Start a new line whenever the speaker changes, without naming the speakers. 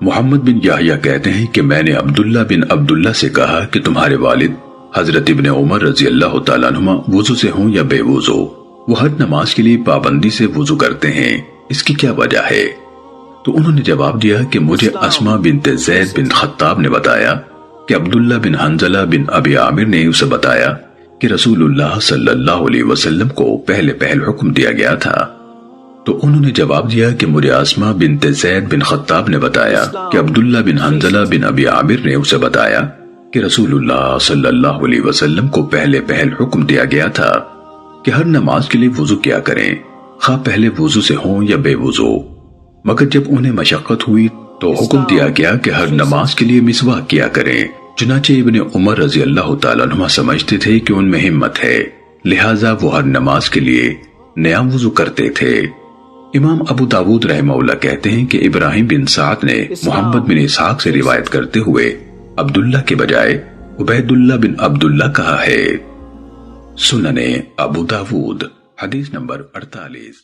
محمد بن یحییٰ کہتے ہیں کہ میں نے عبداللہ بن عبداللہ سے کہا کہ تمہارے والد حضرت ابن عمر رضی اللہ تعالیٰ عنہما وضو سے ہوں یا بے وضو، وہ ہر نماز کے لیے پابندی سے وضو کرتے ہیں، اس کی کیا وجہ ہے؟ تو انہوں نے جواب دیا کہ مجھے اسما بنت زید بن خطاب نے بتایا کہ عبداللہ بن حنظلہ بن ابی عامر نے اسے بتایا کہ رسول اللہ صلی اللہ علیہ وسلم کو پہلے حکم دیا گیا تھا۔ تو انہوں نے جواب دیا کہ مجھے اسما بنت زید بن خطاب نے بتایا کہ عبداللہ بن حنظلہ بن ابی عامر نے اسے بتایا کہ رسول اللہ صلی اللہ علیہ وسلم کو پہلے حکم دیا گیا تھا کہ ہر نماز کے لیے وضو کیا کریں، خواہ پہلے وضو سے ہوں یا بے وضو، مگر جب انہیں مشقت ہوئی تو حکم دیا گیا کہ ہر نماز کے لیے مسواک کیا کریں۔ چنانچہ ابن عمر رضی اللہ تعالیٰ عنہ سمجھتے تھے کہ ان میں ہمت ہے، لہٰذا وہ ہر نماز کے لیے نیا وضو کرتے تھے۔ امام ابو داود رحمہ اللہ کہتے ہیں کہ ابراہیم بن سعد نے محمد بن اسحاق سے روایت کرتے ہوئے عبداللہ کے بجائے عبید اللہ بن عبداللہ کہا ہے۔ سنن ابو داود حدیث نمبر 48۔